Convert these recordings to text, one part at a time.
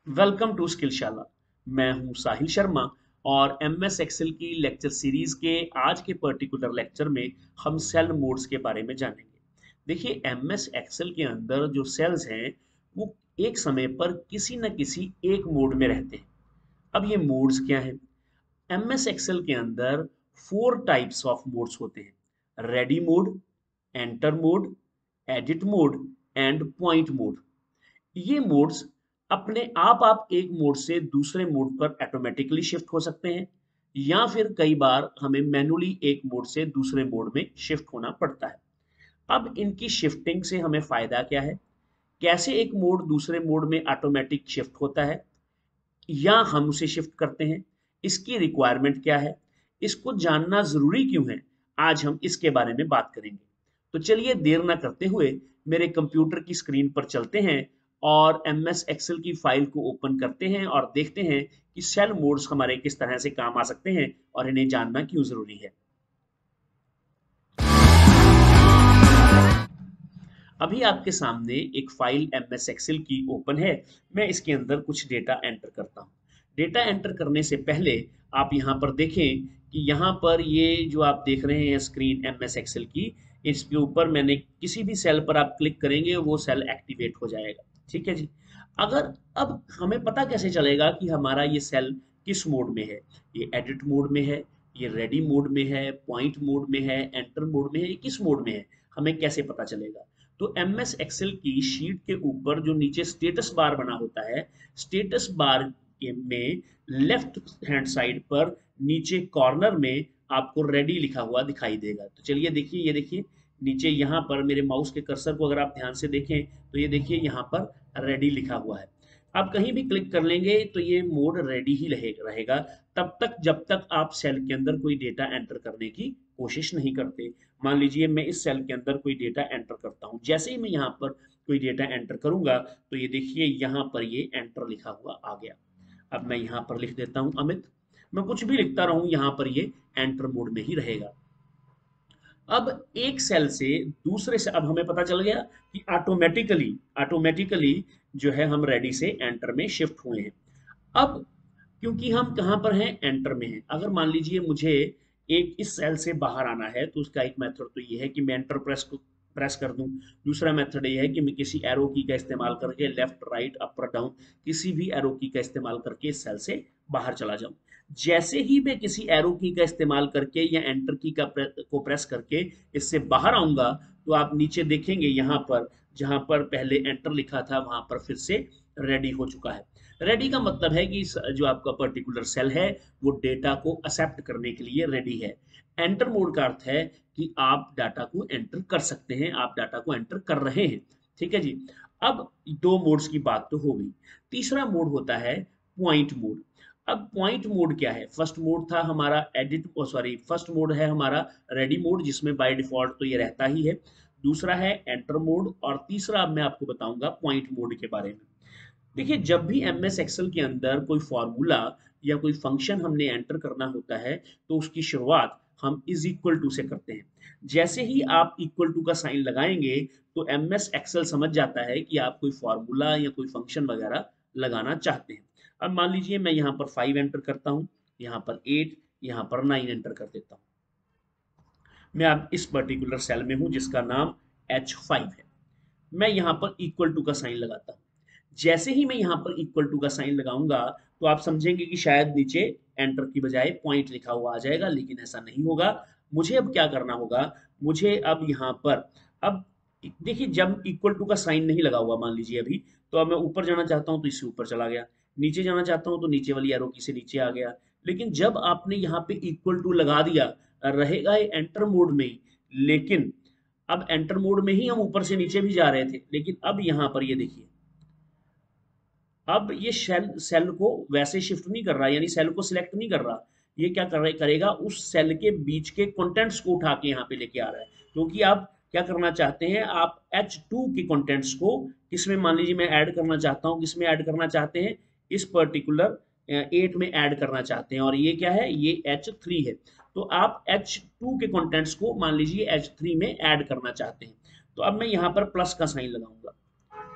Welcome to स्किलशाला। मैं हूं साहिल शर्मा और एमएस एक्सेल की लेक्चर सीरीज के आज के पर्टिकुलर लेक्चर में हम सेल मोड्स के बारे में जानेंगे। देखिए, एमएस एक्सेल के अंदर जो सेल्स हैं वो एक समय पर किसी न किसी एक मोड में रहते हैं। अब ये मोड्स क्या हैं? एमएस एक्सेल के अंदर 4 टाइप्स ऑफ मोड्स होते हैं: ready mode, enter mode, edit mode and point mode. ये मोड्स अपने आप एक मोड से दूसरे मोड पर ऑटोमेटिकली शिफ्ट हो सकते हैं, या फिर कई बार हमें मैनुअली एक मोड से दूसरे मोड में शिफ्ट होना पड़ता है। अब इनकी शिफ्टिंग से हमें फायदा क्या है, कैसे एक मोड दूसरे मोड में ऑटोमेटिक शिफ्ट होता है या हम उसे शिफ्ट करते हैं, इसकी रिक्वायरमेंट क्या है, इसको जानना जरूरी क्यों है, आज हम इसके बारे में बात करेंगे। तो चलिए देर ना करते हुए मेरे कंप्यूटर की स्क्रीन पर चलते हैं और एमएस एक्सेल की फाइल को ओपन करते हैं और देखते हैं कि सेल मोड्स हमारे किस तरह से काम आ सकते हैं और इन्हें जानना क्यों जरूरी है। अभी आपके सामने एक फाइल एमएस एक्सेल की ओपन है। मैं इसके अंदर कुछ डेटा एंटर करता हूँ। डेटा एंटर करने से पहले आप यहाँ पर देखें कि यहाँ पर ये जो आप देख रहे हैं स्क्रीन एमएस एक्सेल की, इसके ऊपर मैंने किसी भी सेल पर आप क्लिक करेंगे वो सेल एक्टिवेट हो जाएगा। ठीक है जी। अगर अब हमें पता कैसे चलेगा कि हमारा ये सेल किस मोड में है? ये एडिट मोड में है, ये रेडी मोड में है, पॉइंट मोड में है, एंटर मोड में है, ये किस मोड में है, हमें कैसे पता चलेगा? तो एमएस एक्सेल की शीट के ऊपर जो नीचे स्टेटस बार बना होता है, स्टेटस बार में लेफ्ट हैंड साइड पर नीचे कॉर्नर में आपको रेडी लिखा हुआ दिखाई देगा। तो चलिए देखिए, ये देखिए नीचे यहाँ पर मेरे माउस के कर्सर को अगर आप ध्यान से देखें तो ये देखिए यहाँ पर रेडी लिखा हुआ है। आप कहीं भी क्लिक कर लेंगे तो ये मोड रेडी ही रहेगा तब तक जब तक आप सेल के अंदर कोई डेटा एंटर करने की कोशिश नहीं करते। मान लीजिए मैं इस सेल के अंदर कोई डेटा एंटर करता हूं, जैसे ही मैं यहाँ पर कोई डेटा एंटर करूंगा तो ये देखिए यहाँ पर ये एंटर लिखा हुआ आ गया। अब मैं यहाँ पर लिख देता हूं अमित। मैं कुछ भी लिखता रहूं यहाँ पर ये एंटर मोड में ही रहेगा। अब एक सेल से दूसरे से अब हमें पता चल गया कि ऑटोमेटिकली ऑटोमेटिकली जो है हम रेडी से एंटर में शिफ्ट हुए हैं। अब क्योंकि हम कहाँ पर हैं, एंटर में हैं, अगर मान लीजिए मुझे एक इस सेल से बाहर आना है तो उसका एक मेथड तो ये है कि मैं एंटर प्रेस कर दूं। दूसरा मेथड ये है कि मैं किसी एरो की का इस्तेमाल करके लेफ्ट राइट अपर डाउन किसी भी एरो की का इस्तेमाल करके इस सेल से बाहर चला जाऊं। जैसे ही मैं किसी एरो की का इस्तेमाल करके या एंटर की को प्रेस करके इससे बाहर आऊंगा तो आप नीचे देखेंगे यहाँ पर जहां पर पहले एंटर लिखा था वहां पर फिर से रेडी हो चुका है। रेडी का मतलब है कि जो आपका पर्टिकुलर सेल है वो डेटा को एक्सेप्ट करने के लिए रेडी है। एंटर मोड का अर्थ है कि आप डाटा को एंटर कर सकते हैं, आप डाटा को एंटर कर रहे हैं। ठीक है जी। अब दो मोड्स की बात तो हो गई। तीसरा मोड होता है पॉइंट मोड। अब पॉइंट मोड क्या है? फर्स्ट मोड था हमारा एडिट, सॉरी, फर्स्ट मोड है हमारा रेडी मोड जिसमें बाय डिफॉल्ट तो ये रहता ही है। दूसरा है एंटर मोड और तीसरा अब मैं आपको बताऊंगा पॉइंट मोड के बारे में। देखिए, जब भी एमएस एक्सेल के अंदर कोई फॉर्मूला या कोई फंक्शन हमने एंटर करना होता है तो उसकी शुरुआत हम इज इक्वल टू से करते हैं। जैसे ही आप इक्वल टू का साइन लगाएंगे तो एमएस एक्सेल समझ जाता है कि आप कोई फॉर्मूला या कोई फंक्शन वगैरह लगाना चाहते हैं। अब मान लीजिए मैं यहाँ पर 5 एंटर करता हूँ, यहाँ पर 8, यहाँ पर 9 एंटर कर देता हूँ। मैं अब इस पर्टिकुलर सेल में हूँ जिसका नाम H5 है। मैं यहाँ पर इक्वल टू का साइन लगाता हूँ। जैसे ही मैं यहाँ पर इक्वल टू का साइन लगाऊंगा तो आप समझेंगे कि शायद नीचे एंटर की बजाय पॉइंट लिखा हुआ आ जाएगा, लेकिन ऐसा नहीं होगा। मुझे अब क्या करना होगा, मुझे अब यहाँ पर, अब देखिए जब इक्वल टू का साइन नहीं लगा हुआ मान लीजिए अभी, तो अब मैं ऊपर जाना चाहता हूँ तो इससे ऊपर चला गया, नीचे जाना चाहता हूँ तो नीचे वाली एरो की से नीचे आ गया। लेकिन जब आपने यहाँ पे इक्वल टू लगा दिया रहेगा ये एंटर मोड में ही, लेकिन अब एंटर मोड में ही हम ऊपर से नीचे भी जा रहे थे, लेकिन अब यहाँ पर ये देखिए, अब ये सेल सेल को वैसे शिफ्ट नहीं कर रहा, यानी सेल को सिलेक्ट नहीं कर रहा। ये क्या करेगा, उस सेल के बीच के कंटेंट्स को उठा के यहाँ पे लेके आ रहा है। क्योंकि आप क्या करना चाहते हैं, आप H2 के कंटेंट्स को किसमें, मान लीजिए मैं ऐड करना चाहता हूँ, किसमें ऐड करना चाहते हैं, इस पर्टिकुलर 8 में ऐड करना चाहते हैं, और ये क्या है, ये H3 है। तो आप H2 के कंटेंट्स को मान लीजिए H3 में ऐड करना चाहते हैं। तो अब मैं यहाँ पर प्लस का साइन लगाऊंगा,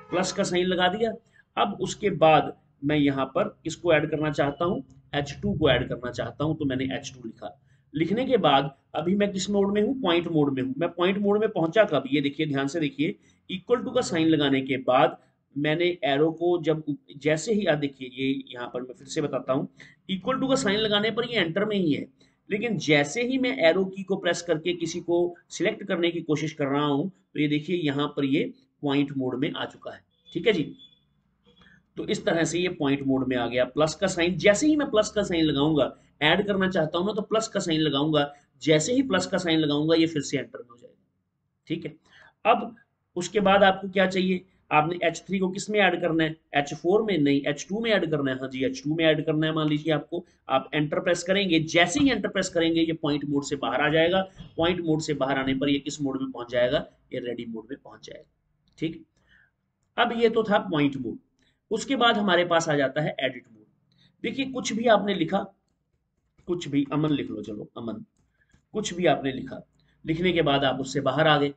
प्लस का साइन लगा दिया। अब उसके बाद मैं यहाँ पर किसको ऐड करना चाहता हूँ, H2 को ऐड करना चाहता हूँ, तो मैंने H2 लिखा। लिखने के बाद अभी मैं किस मोड में हूँ, पॉइंट मोड में हूँ। मैं पॉइंट मोड में पहुंचा कब, ये देखिए, ध्यान से देखिए, इक्वल टू का साइन लगाने के बाद मैंने एरो को जब जैसे ही, देखिए ये यहाँ पर मैं फिर से बताता हूँ, इक्वल टू का साइन लगाने पर ये एंटर में ही है, लेकिन जैसे ही मैं एरो की को प्रेस करके किसी को सिलेक्ट करने की कोशिश कर रहा हूँ, तो ये देखिए यहाँ पर ये पॉइंट मोड में आ चुका है। ठीक है जी, तो इस तरह से ये पॉइंट मोड में आ गया। प्लस का साइन, जैसे ही मैं प्लस का साइन लगाऊंगा, ऐड करना चाहता हूं ना, तो प्लस का साइन लगाऊंगा, जैसे ही प्लस का साइन लगाऊंगा ये फिर से एंटर में हो जाएगा। ठीक है, अब उसके बाद आपको क्या चाहिए, आपने H3 को किस में ऐड करना है, H4 में नहीं, H2 में ऐड करना है। हाँ जी, H2 में ऐड करना है। मान लीजिए आपको, आप एंटर प्रेस करेंगे, जैसे ही एंटर प्रेस करेंगे ये पॉइंट मोड से बाहर आ जाएगा। पॉइंट मोड से बाहर आने पर ये किस मोड में पहुंच जाएगा, ये रेडी मोड में पहुंच जाएगा। ठीक, अब ये तो था पॉइंट मोड। उसके बाद हमारे पास आ जाता है एडिट मोड। देखिए, कुछ भी आपने लिखा, कुछ भी, अमन लिख लो, चलो अमन, कुछ भी आपने लिखा, लिखने के बाद आप उससे बाहर आ गए।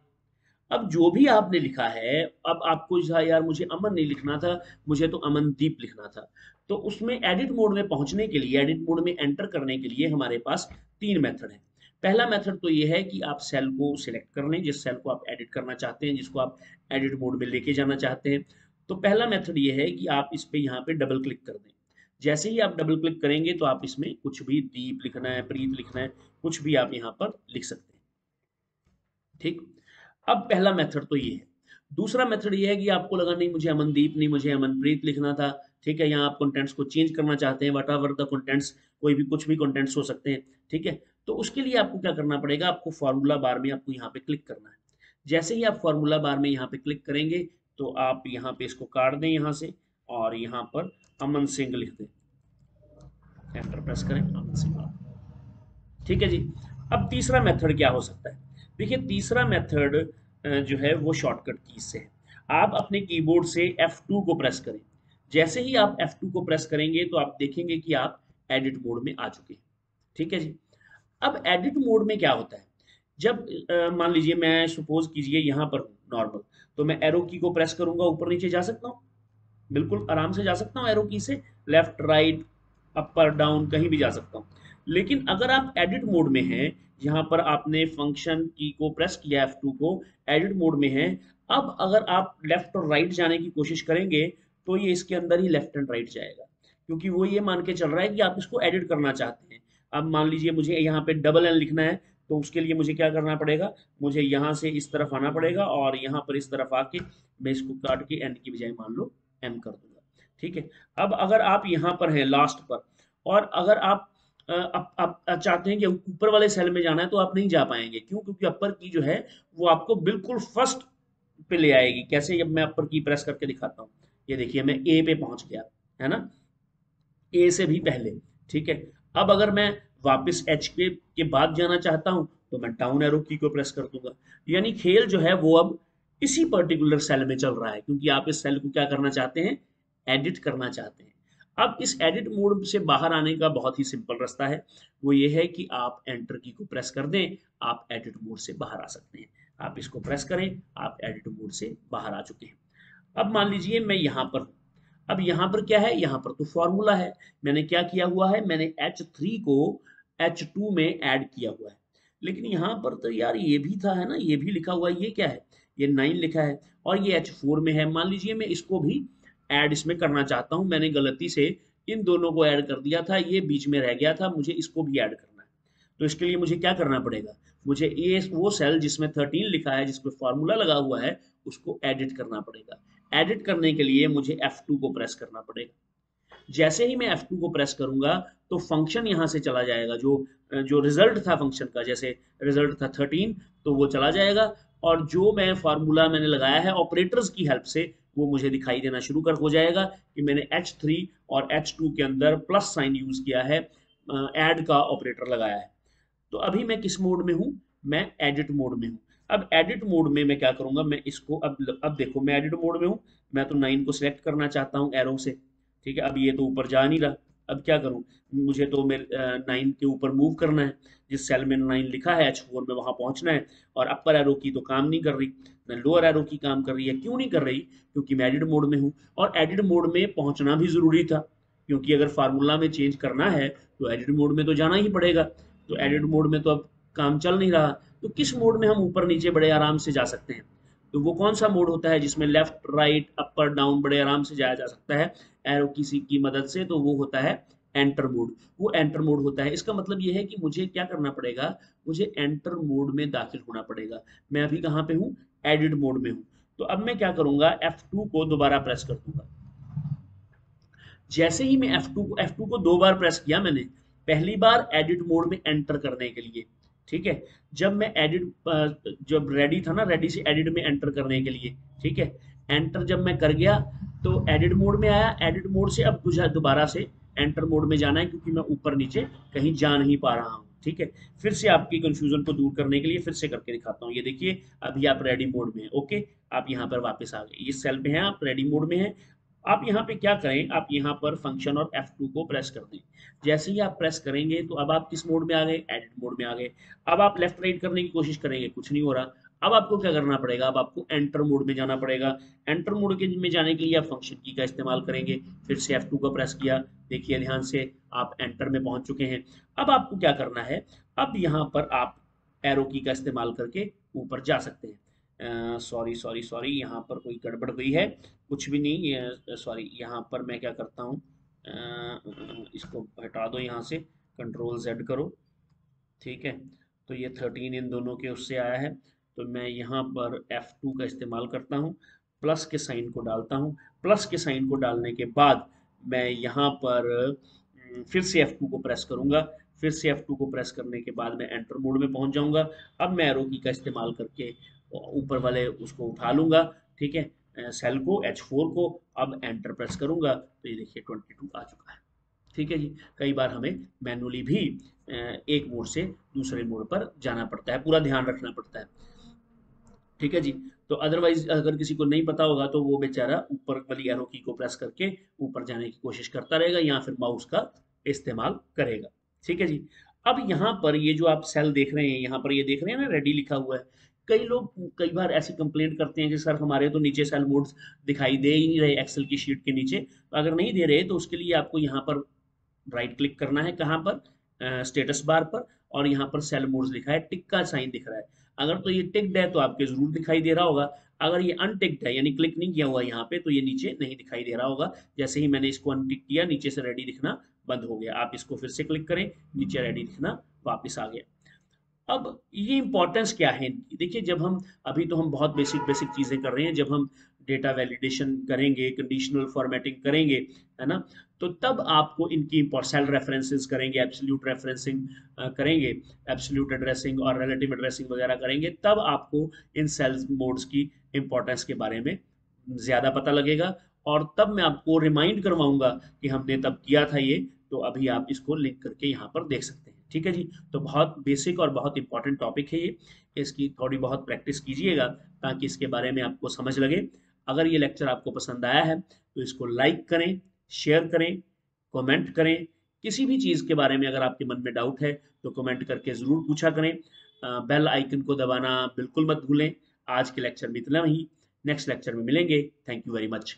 अब जो भी आपने लिखा है, अब आपको यार मुझे अमन नहीं लिखना था, मुझे तो अमनदीप लिखना था, तो उसमें एडिट मोड में पहुंचने के लिए, एडिट मोड में एंटर करने के लिए हमारे पास तीन मेथड है। पहला मेथड तो ये है कि आप सेल को सिलेक्ट कर लें, जिस सेल को आप एडिट करना चाहते हैं, जिसको आप एडिट मोड में लेके जाना चाहते हैं। तो पहला मेथड ये है कि आप इस पे यहाँ पे डबल क्लिक कर दें। जैसे ही आप डबल क्लिक करेंगे तो आप इसमें कुछ भी, दीप लिखना है, प्रीत लिखना है, कुछ भी आप यहाँ पर लिख सकते हैं। ठीक, अब पहला मेथड तो ये है। दूसरा मेथड ये है कि आपको लगा नहीं मुझे अमनदीप नहीं, मुझे अमनप्रीत लिखना था। ठीक है, यहाँ आप कंटेंट्स को चेंज करना चाहते हैं, वट एवर द कंटेंट्स, कोई भी कुछ भी कंटेंट्स हो सकते हैं। ठीक है, तो उसके लिए आपको क्या करना पड़ेगा, आपको फार्मूला बार में आपको यहाँ पे क्लिक करना है। जैसे ही आप फार्मूला बार में यहाँ पे क्लिक करेंगे, तो आप यहाँ पे इसको काट दें यहाँ से, और यहाँ पर अमन सिंह लिख दें, एंटर प्रेस करें, अमन सिंह। ठीक है जी, अब तीसरा मेथड क्या हो सकता है। देखिए, तीसरा मेथड जो है वो शॉर्टकट कीज से है। आप अपने कीबोर्ड से F2 को प्रेस करें। जैसे ही आप F2 को प्रेस करेंगे तो आप देखेंगे कि आप एडिट मोड में आ चुके हैं। ठीक है जी, अब एडिट मोड में क्या होता है, जब मान लीजिए मैं सपोज कीजिए यहाँ पर हूँ नॉर्मल, तो मैं एरो की को प्रेस करूंगा, ऊपर नीचे जा सकता हूँ, बिल्कुल आराम से जा सकता हूँ एरो की से, लेफ्ट राइट अपर डाउन कहीं भी जा सकता हूँ। लेकिन अगर आप एडिट मोड में हैं, यहाँ पर आपने फंक्शन की को प्रेस किया F2 को, एडिट मोड में है, अब अगर आप लेफ्ट और राइट जाने की कोशिश करेंगे तो ये इसके अंदर ही लेफ्ट एंड राइट जाएगा, क्योंकि वो ये मान के चल रहा है कि आप इसको एडिट करना चाहते हैं। अब मान लीजिए मुझे यहाँ पे डबल एन लिखना है, तो उसके लिए मुझे क्या करना पड़ेगा, मुझे यहाँ से इस तरफ आना पड़ेगा, और यहाँ पर इस तरफ आके मैं इसको काट के एन की बजाय मान लो एम कर दूंगा। ठीक है, अब अगर आप यहाँ पर हैं लास्ट पर, और अगर आप आप चाहते हैं कि ऊपर वाले सेल में जाना है, तो आप नहीं जा पाएंगे। क्यों, क्योंकि अपर की जो है वो आपको बिल्कुल फर्स्ट पे ले आएगी। कैसे, जब मैं अपर की प्रेस करके दिखाता हूँ, ये देखिए मैं ए पे पहुंच गया, है ना, ए से भी पहले। ठीक है, अब अगर मैं वापस एच के बाद जाना चाहता हूं, तो मैं डाउन एरो की को प्रेस कर दूंगा। यानी खेल जो है वो अब इसी पर्टिकुलर सेल में चल रहा है, क्योंकि आप इस सेल को क्या करना चाहते हैं, एडिट करना चाहते हैं। अब इस एडिट मोड से बाहर आने का बहुत ही सिंपल रास्ता है, वो ये है कि आप एंटर की को प्रेस कर दें, आप एडिट मोड से बाहर आ सकते हैं। आप इसको प्रेस करें, आप एडिट मोड से बाहर आ चुके हैं। अब मान लीजिए मैं यहाँ पर हूँ। अब यहाँ पर क्या है, यहाँ पर तो फॉर्मूला है। मैंने क्या किया हुआ है, मैंने H3 को H2 में ऐड किया हुआ है। लेकिन यहाँ पर तो यार ये भी था, है ना, ये भी लिखा हुआ है, ये क्या है, ये 9 लिखा है, और ये H4 में है। मान लीजिए मैं इसको भी ऐड इसमें करना चाहता हूँ, मैंने गलती से इन दोनों को ऐड कर दिया था, ये बीच में रह गया था, मुझे इसको भी ऐड करना है। तो इसके लिए मुझे क्या करना पड़ेगा, मुझे ये वो सेल जिसमें 13 लिखा है, जिसमें फॉर्मूला लगा हुआ है, उसको एडिट करना पड़ेगा। एडिट करने के लिए मुझे F2 को प्रेस करना पड़ेगा। जैसे ही मैं F2 को प्रेस करूंगा, तो फंक्शन यहां से चला जाएगा, जो जो रिजल्ट था फंक्शन का, जैसे रिजल्ट था 13, तो वो चला जाएगा। और जो मैं फार्मूला मैंने लगाया है ऑपरेटर्स की हेल्प से, वो मुझे दिखाई देना शुरू कर हो जाएगा कि मैंने H3 और H2 के अंदर प्लस साइन यूज किया है, ऐड का ऑपरेटर लगाया है। तो अभी मैं किस मोड में हूँ, मैं एडिट मोड में हूँ। अब एडिट मोड में मैं क्या करूंगा, मैं इसको अब देखो मैं एडिट मोड में हूँ, मैं तो 9 को सिलेक्ट करना चाहता हूँ एरो से। ठीक है, अब ये तो ऊपर जा नहीं रहा, अब क्या करूं, मुझे तो मेरे 9 के ऊपर मूव करना है, जिस सेल में 9 लिखा है H4 में वहां पहुंचना है। और अपर एरो की तो काम नहीं कर रही, न लोअर एरो की काम कर रही है। क्यों नहीं कर रही? क्योंकि मैं एडिट मोड में हूं, और एडिट मोड में पहुंचना भी जरूरी था, क्योंकि अगर फार्मूला में चेंज करना है तो एडिट मोड में तो जाना ही पड़ेगा। तो एडिट मोड में तो अब काम चल नहीं रहा, तो किस मोड में हम ऊपर नीचे बड़े आराम से जा सकते हैं? तो वो कौन सा मोड होता है जिसमें लेफ्ट राइट अपर डाउन बड़े आराम से जाया जा सकता है एरो किसी की मदद से? तो वो होता है एंटर मोड। वो एंटर मोड होता है। इसका मतलब ये है कि मुझे क्या करना पड़ेगा, मुझे एंटर मोड में दाखिल होना पड़ेगा। मैं अभी कहाँ पे हूँ? एडिट मोड में हूँ। तो अब मैं क्या करूंगा, F2 को दोबारा प्रेस कर दूंगा। जैसे ही मैं F2 को 2 बार प्रेस किया मैंने, पहली बार एडिट मोड में एंटर करने के लिए, ठीक है। जब मैं जब रेडी था ना, रेडी से एडिट में एंटर करने के लिए, ठीक है, एंटर जब मैं कर गया तो एडिट मोड में आया। एडिट मोड से अब मुझे दोबारा से एंटर मोड में जाना है, क्योंकि मैं ऊपर नीचे कहीं जा नहीं पा रहा हूँ, ठीक है। फिर से आपकी कंफ्यूजन को दूर करने के लिए फिर से करके दिखाता हूँ। ये देखिए, अभी आप रेडी मोड में हैं, ओके। आप यहाँ पर वापस आ गए, इस सेल पे हैं, आप रेडी मोड में हैं। आप यहाँ पे क्या करें, आप यहाँ पर फंक्शन और F2 को प्रेस कर दें। जैसे ही आप प्रेस करेंगे तो अब आप किस मोड में आ गए? एडिट मोड में आ गए। अब आप लेफ्ट राइट करने की कोशिश करेंगे, कुछ नहीं हो रहा। अब आपको क्या करना पड़ेगा, अब आपको एंटर मोड में जाना पड़ेगा। एंटर मोड के में जाने के लिए आप फंक्शन की का इस्तेमाल करेंगे। फिर से F2 को प्रेस किया, देखिए ध्यान से आप एंटर में पहुंच चुके हैं। अब आपको क्या करना है, अब यहाँ पर आप एरो की का इस्तेमाल करके ऊपर जा सकते हैं। सॉरी सॉरी सॉरी, यहाँ पर कोई गड़बड़ हुई है, कुछ भी नहीं। सॉरी, यहाँ पर मैं क्या करता हूँ, इसको हटा दो यहाँ से, Ctrl Z करो, ठीक है। तो ये 13 इन दोनों के उससे आया है। तो मैं यहाँ पर F2 का इस्तेमाल करता हूँ, प्लस के साइन को डालता हूँ। प्लस के साइन को डालने के बाद मैं यहाँ पर फिर से F2 को प्रेस करूंगा। फिर से F2 को प्रेस करने के बाद मैं एंटर मोड में पहुंच जाऊंगा। अब मैं एरो की का इस्तेमाल करके ऊपर वाले उसको उठा लूंगा, ठीक है, सेल को H4 को। अब एंटर प्रेस करूंगा तो ये देखिए 22 आ चुका है, ठीक है जी। कई बार हमें मैनुअली भी एक मोड से दूसरे मोड पर जाना पड़ता है, पूरा ध्यान रखना पड़ता है, ठीक है जी। तो अदरवाइज अगर किसी को नहीं पता होगा तो वो बेचारा ऊपर वाली एरो की को प्रेस करके ऊपर जाने की कोशिश करता रहेगा, या फिर माउस का इस्तेमाल करेगा, ठीक है जी। अब यहाँ पर ये जो आप सेल देख रहे हैं, यहाँ पर ये देख रहे हैं ना, रेडी लिखा हुआ है। कई लोग कई बार ऐसी कंप्लेंट करते हैं कि सर हमारे तो नीचे सेल मोड्स दिखाई दे ही नहीं रहे एक्सेल की शीट के नीचे। तो अगर नहीं दे रहे तो उसके लिए आपको यहाँ पर राइट क्लिक करना है, कहाँ पर? स्टेटस बार पर। और यहाँ पर सेल मोड्स लिखा है, टिक का साइन दिख रहा है। अगर तो ये टिक्ड है तो आपके जरूर दिखाई दे रहा होगा। अगर ये अनटिक्ड है, यानी क्लिक नहीं किया हुआ यहाँ पे, तो ये नीचे नहीं दिखाई दे रहा होगा। जैसे ही मैंने इसको अनटिक किया, नीचे से रेडी दिखना बंद हो गया। आप इसको फिर से क्लिक करें, नीचे रेडी दिखना वापस आ गया। अब ये इंपॉर्टेंस क्या है इनकी? देखिए, जब हम अभी तो हम बहुत बेसिक बेसिक चीजें कर रहे हैं, जब हम डेटा वैलिडेशन करेंगे, कंडीशनल फॉर्मेटिंग करेंगे, है ना, तो तब आपको इनकी सेल रेफरेंसेस करेंगे, एब्सोल्यूट रेफरेंसिंग करेंगे, एब्सोल्यूट एड्रेसिंग और रिलेटिव एड्रेसिंग वगैरह करेंगे, तब आपको इन सेल्स मोड्स की इंपॉर्टेंस के बारे में ज्यादा पता लगेगा। और तब मैं आपको रिमाइंड करवाऊंगा कि हमने तब किया था ये। तो अभी आप इसको लिंक करके यहाँ पर देख सकते हैं, ठीक है जी। तो बहुत बेसिक और बहुत इंपॉर्टेंट टॉपिक है ये, इसकी थोड़ी बहुत प्रैक्टिस कीजिएगा ताकि इसके बारे में आपको समझ लगे। अगर ये लेक्चर आपको पसंद आया है तो इसको लाइक करें, शेयर करें, कमेंट करें। किसी भी चीज़ के बारे में अगर आपके मन में डाउट है तो कमेंट करके ज़रूर पूछा करें। बेल आइकन को दबाना बिल्कुल मत भूलें। आज के लेक्चर में इतना ही, नेक्स्ट लेक्चर में मिलेंगे। Thank you very much.